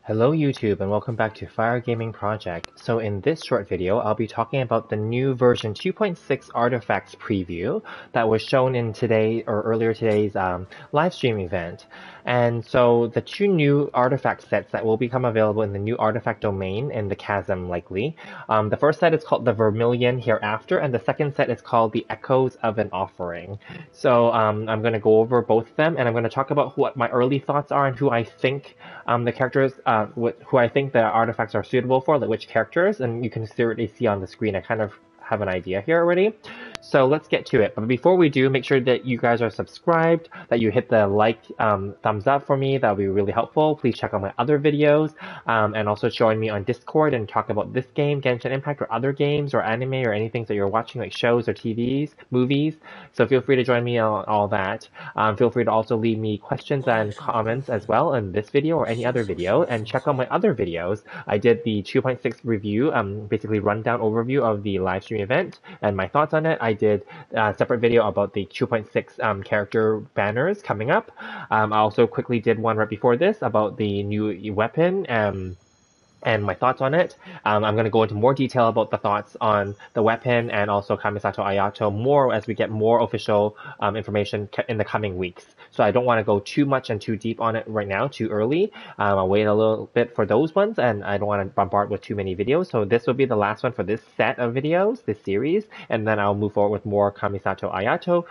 Hello YouTube and welcome back to Fire Gaming Project. So in this short video, I'll be talking about the new version 2.6 artifacts preview that was shown in earlier today's live stream event. And so the two new artifact sets that will become available in the new artifact domain in the chasm likely. The first set is called the Vermilion Hereafter and the second set is called the Echoes of an Offering. So I'm going to go over both of them and I'm going to talk about what my early thoughts are and who I think the characters who I think the artifacts are suitable for, like which characters, and you can already see on the screen. I kind of have an idea here already. So let's get to it. But before we do, make sure that you guys are subscribed, that you hit the thumbs up for me. That would be really helpful. Please check out my other videos, and also join me on Discord and talk about this game, Genshin Impact, or other games, or anime, or anything that you're watching, like shows or TVs, movies. So feel free to join me on all that. Feel free to also leave me questions and comments as well in this video or any other video, and check out my other videos. I did the 2.6 review, basically rundown overview of the live stream event and my thoughts on it. I did a separate video about the 2.6 character banners coming up. I also quickly did one right before this about the new weapon and my thoughts on it. I'm going to go into more detail about the thoughts on the weapon and also Kamisato Ayato more as we get more official information in the coming weeks. So I don't want to go too much and too deep on it right now, too early. I'll wait a little bit for those ones, and I don't want to bombard with too many videos. So this will be the last one for this set of videos, this series, and then I'll move forward with more Kamisato Ayato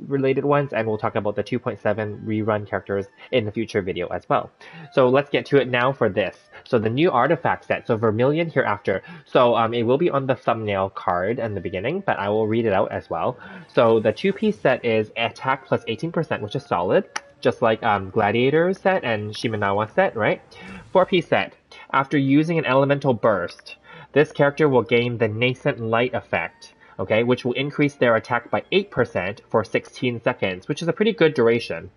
related ones, and we'll talk about the 2.7 rerun characters in the future video as well. So let's get to it now for this. So the new artifact set, so Vermilion Hereafter. So it will be on the thumbnail card in the beginning, but I will read it out as well. So the two-piece set is attack plus 18%, which is solid, just like Gladiator set and Shimenawa set, right? Four-piece set. After using an elemental burst, this character will gain the Nascent Light effect, okay, which will increase their attack by 8% for 16 seconds, which is a pretty good duration.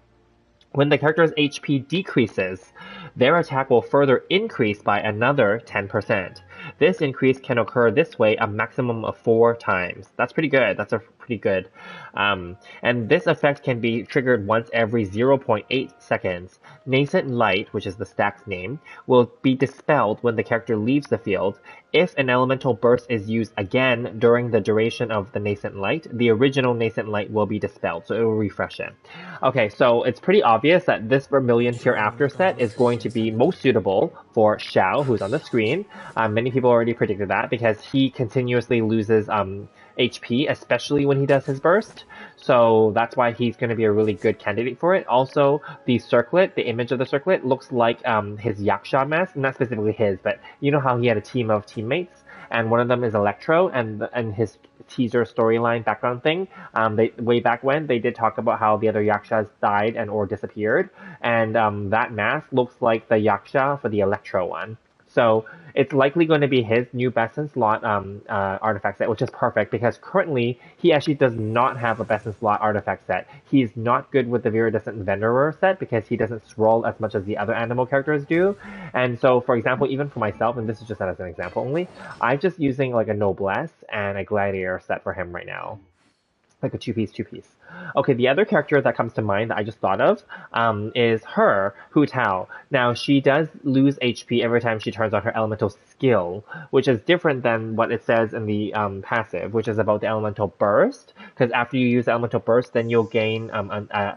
When the character's HP decreases, their attack will further increase by another 10%. This increase can occur this way a maximum of 4 times. That's pretty good. That's a pretty good. And this effect can be triggered once every 0.8 seconds. Nascent Light, which is the stack's name, will be dispelled when the character leaves the field. If an elemental burst is used again during the duration of the Nascent Light, the original Nascent Light will be dispelled, so it will refresh it. Okay, so it's pretty obvious that this Vermilion Hereafter set is going to be most suitable for Xiao, who's on the screen. Many people already predicted that because he continuously loses HP, especially when he does his burst. So that's why he's going to be a really good candidate for it. Also, the circlet, the image of the circlet, looks like his Yaksha mask. Not specifically his, but you know how he had a team of teammates? And one of them is Electro, and his teaser storyline background thing. Way back when, they did talk about how the other Yakshas died and or disappeared. And that mask looks like the Yaksha for the Electro one. So it's likely going to be his new best in slot artifact set, which is perfect because currently he actually does not have a best in slot artifact set. He's not good with the Viridescent Venerer set because he doesn't scroll as much as the other animal characters do. And so, for example, even for myself, and this is just as an example only, I'm just using like a Noblesse and a Gladiator set for him right now. Like a two-piece. Okay, the other character that comes to mind that I just thought of is her, HuTao. Now, she does lose HP every time she turns on her elemental skill, which is different than what it says in the passive, which is about the elemental burst. Because after you use the elemental burst, then you'll gain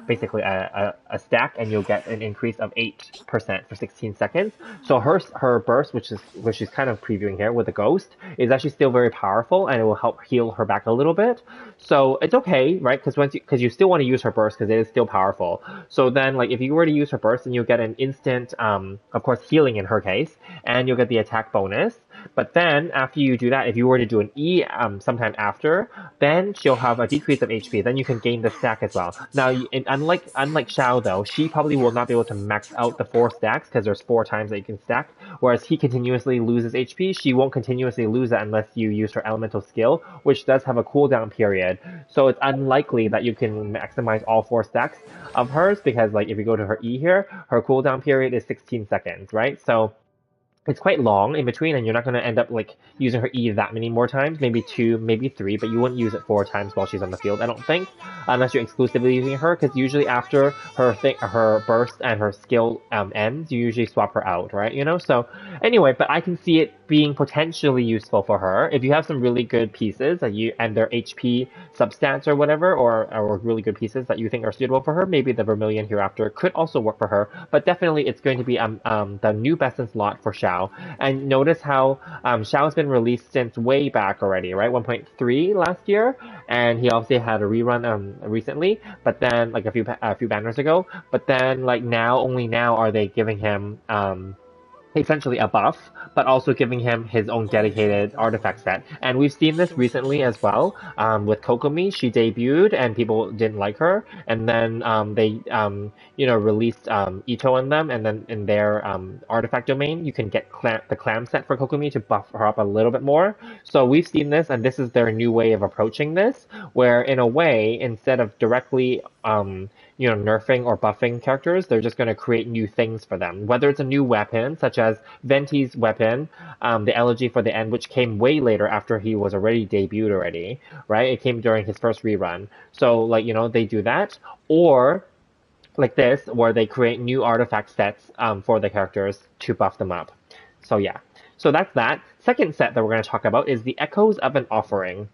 basically a stack, and you'll get an increase of 8% for 16 seconds. So her burst, which she's kind of previewing here with the ghost, is actually still very powerful, and it will help heal her back a little bit. So it's okay, right? Because you still want to use her burst because it is still powerful. So then, like, if you were to use her burst, then you'll get an instant, of course, healing in her case, and you'll get the attack bonus. But then, after you do that, if you were to do an E sometime after, then she'll have a decrease of HP. Then you can gain the stack as well. Now, unlike Xiao, though, she probably will not be able to max out the 4 stacks because there's 4 times that you can stack. Whereas he continuously loses HP, she won't continuously lose it unless you use her elemental skill, which does have a cooldown period. So it's unlikely that you can maximize all 4 stacks of hers because, like, if you go to her E here, her cooldown period is 16 seconds, right? So it's quite long in between, and you're not going to end up like using her E that many more times, maybe 2, maybe 3, but you wouldn't use it 4 times while she's on the field, I don't think, unless you're exclusively using her, because usually after her burst and her skill ends, you usually swap her out, right? You know, so anyway, but I can see it being potentially useful for her if you have some really good pieces that you and their HP substats or whatever, or really good pieces that you think are suitable for her. Maybe the Vermilion Hereafter could also work for her, but definitely it's going to be the new best in slot for Xiao. And notice how Xiao has been released since way back already, right? 1.3 last year, and he obviously had a rerun recently, but then like a few banners ago. But then like now, only now are they giving him essentially a buff, but also giving him his own dedicated artifact set. And we've seen this recently as well with Kokomi. She debuted and people didn't like her, and then they released Ito in them, and then in their artifact domain you can get the clam set for Kokomi to buff her up a little bit more. So we've seen this, and this is their new way of approaching this, where in a way, instead of directly nerfing or buffing characters, they're just going to create new things for them. Whether it's a new weapon, such as Venti's weapon, the elegy for the end, which came way later after he was already debuted already, right? It came during his first rerun. So, they do that. Or, like this, where they create new artifact sets for the characters to buff them up. So, yeah. So that's that. Second set that we're going to talk about is the Echoes of an Offering.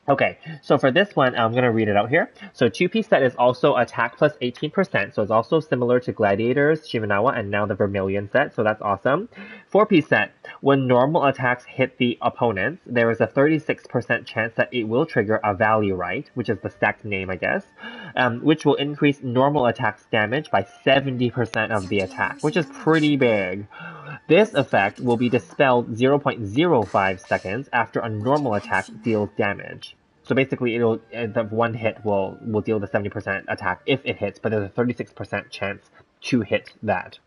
Okay, so for this one, I'm going to read it out here. So 2-piece set is also attack plus 18%, so it's also similar to Gladiators, Shimanawa, and now the Vermilion set, so that's awesome. 4-piece set, when normal attacks hit the opponents, there is a 36% chance that it will trigger a value right, which is the stack's name, I guess, which will increase normal attacks damage by 70% of the attack, which is pretty big. This effect will be dispelled 0.05 seconds after a normal attack deals damage. So basically, the one hit will deal the 70% attack if it hits, but there's a 36% chance to hit that.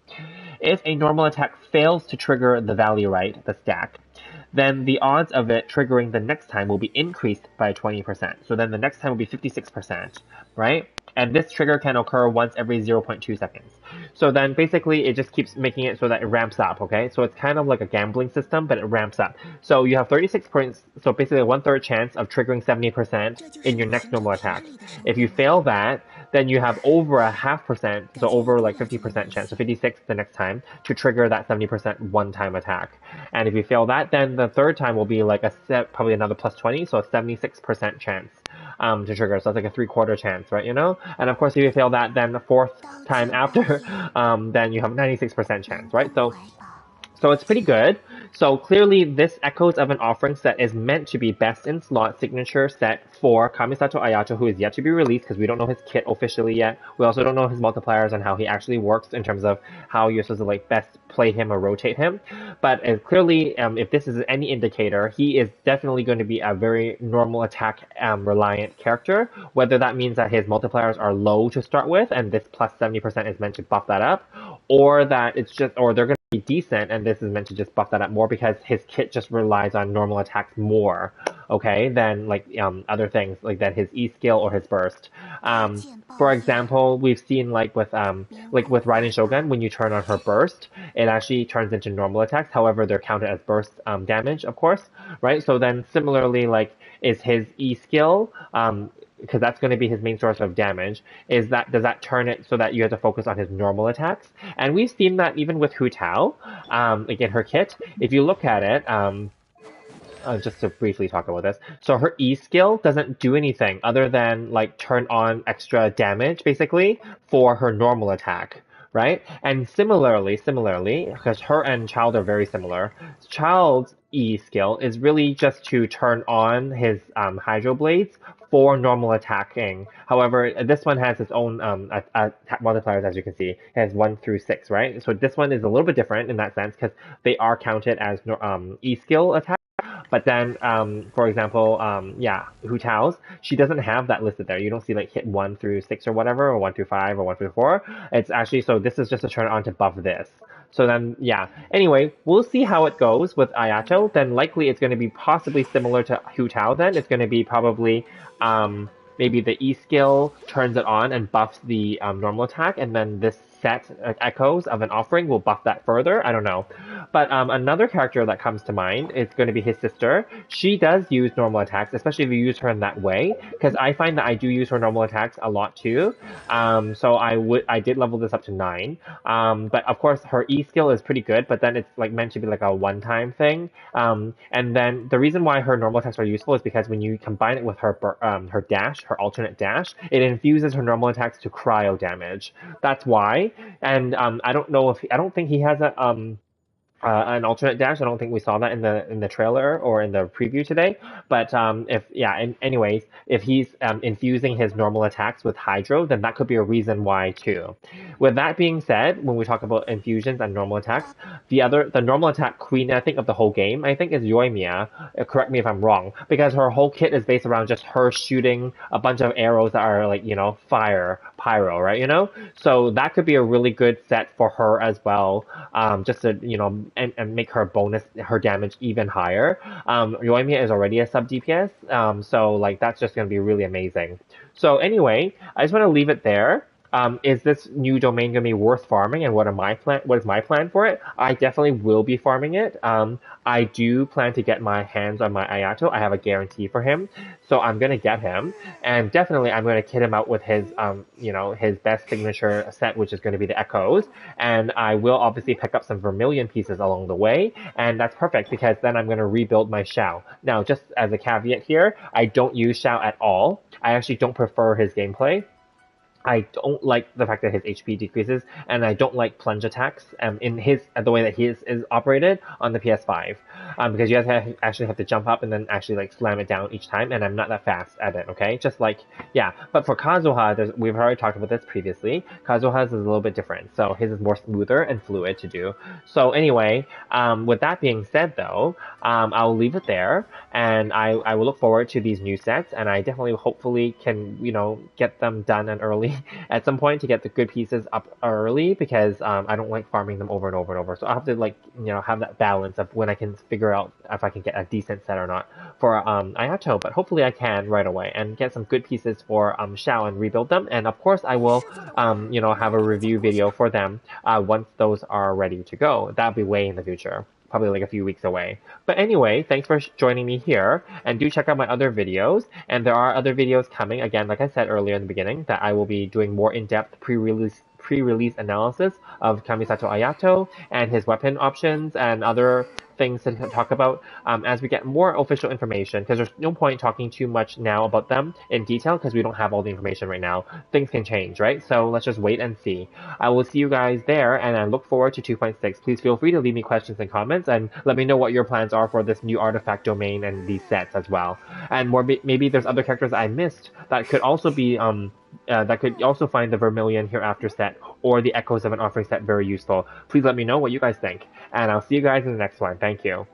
If a normal attack fails to trigger the value right, the stack, then the odds of it triggering the next time will be increased by 20%. So then the next time will be 56%, right? And this trigger can occur once every 0.2 seconds. So then basically it just keeps making it so that it ramps up, okay? So it's kind of like a gambling system, but it ramps up. So you have 36 points, so basically a 1/3 chance of triggering 70% in your next normal attack. If you fail that, then you have over a 0.5%, so over like 50% chance, so 56 the next time, to trigger that 70% one-time attack. And if you fail that, then the third time will be like probably another plus 20, so a 76% chance to trigger. So that's like a 3/4 chance, right? And of course, if you fail that, then the fourth time after, then you have 96% chance, right? So it's pretty good. So clearly this Echoes of an Offering set is meant to be best in slot signature set for Kamisato Ayato, who is yet to be released because we don't know his kit officially yet. We also don't know his multipliers and how he actually works in terms of how you're supposed to best play him or rotate him. But clearly, if this is any indicator, he is definitely going to be a very normal attack reliant character. Whether that means that his multipliers are low to start with and this plus 70% is meant to buff that up, or that or they're going to be decent and this is meant to just buff that up more because his kit just relies on normal attacks more, okay, than other things than his E skill or his burst. For example, we've seen with Raiden Shogun, when you turn on her burst, it actually turns into normal attacks. However, they're counted as burst damage, of course, right? So then similarly, is his E skill, because that's going to be his main source of damage, does that turn it so that you have to focus on his normal attacks? And we've seen that even with HuTao, in her kit. If you look at it, just to briefly talk about this, so her E skill doesn't do anything other than turn on extra damage, basically, for her normal attack. Right? And similarly, because her and Child are very similar, Child's E skill is really just to turn on his Hydro Blades for normal attacking. However, this one has its own attack multipliers, as you can see. It has 1 through 6, right? So this one is a little bit different in that sense because they are counted as E skill attacks. But then, for example, HuTao's, she doesn't have that listed there. You don't see hit 1 through 6 or whatever, or 1 through 5, or 1 through 4. It's actually, so this is just to turn it on to buff this. So then, yeah. Anyway, we'll see how it goes with Ayato. Then likely it's going to be possibly similar to HuTao then. It's going to be probably, maybe the E skill turns it on and buffs the normal attack, and then this set Echoes of an Offering will buff that further. I don't know. But another character that comes to mind is going to be his sister. She does use normal attacks, especially if you use her in that way, because I find that I do use her normal attacks a lot too. So I did level this up to 9. But of course her E skill is pretty good, but then it's like meant to be like a one-time thing. And then the reason why her normal attacks are useful is because when you combine it with her dash, her alternate dash, it infuses her normal attacks to cryo damage. That's why. And I don't think he has an alternate dash. I don't think we saw that in the trailer or in the preview today. But anyways, if he's infusing his normal attacks with Hydro, then that could be a reason why too. With that being said, when we talk about infusions and normal attacks, the normal attack queen, I think, of the whole game, I think, is Yoimiya. Correct me if I'm wrong, because her whole kit is based around just her shooting a bunch of arrows that are like, fire, pyro, right? So that could be a really good set for her as well. Just to, and make her damage even higher. Yoimiya is already a sub DPS, so like that's just gonna be really amazing. So anyway, I just want to leave it there. Is this new domain going to be worth farming, and what is my plan for it? I definitely will be farming it. I do plan to get my hands on my Ayato. I have a guarantee for him, so I'm going to get him, and definitely I'm going to kit him out with his, his best signature set, which is going to be the Echoes, and I will obviously pick up some Vermilion pieces along the way, and that's perfect because then I'm going to rebuild my Xiao. Now, just as a caveat here, I don't use Xiao at all. I actually don't prefer his gameplay. I don't like the fact that his HP decreases, and I don't like plunge attacks in the way that he is operated on the PS5, because you actually have to jump up and then actually like slam it down each time, and I'm not that fast at it. Okay, just like But for Kazuha, we've already talked about this previously. Kazuha's is a little bit different, so his is more smoother and fluid to do. So anyway, with that being said, though, I'll leave it there, and I will look forward to these new sets, and I definitely hopefully can get them done and early at some point to get the good pieces up early, because I don't like farming them over and over and over. So I have to have that balance of when I can figure out if I can get a decent set or not for Ayato. But hopefully I can right away and get some good pieces for Xiao and rebuild them. And of course I will have a review video for them once those are ready to go. That'll be way in the future. Probably like a few weeks away. But anyway, thanks for joining me here, and do check out my other videos. And there are other videos coming, again, like I said earlier in the beginning, that I will be doing more in-depth pre-release analysis of Kamisato Ayato and his weapon options and other things to talk about as we get more official information, because there's no point talking too much now about them in detail because we don't have all the information right now. Things can change, right? So let's just wait and see. I will see you guys there, and I look forward to 2.6. Please feel free to leave me questions and comments, and let me know what your plans are for this new artifact domain and these sets as well. And maybe there's other characters I missed that could also be that could also find the Vermilion Hereafter set or the Echoes of an Offering set very useful. Please let me know what you guys think, and I'll see you guys in the next one. Thank you.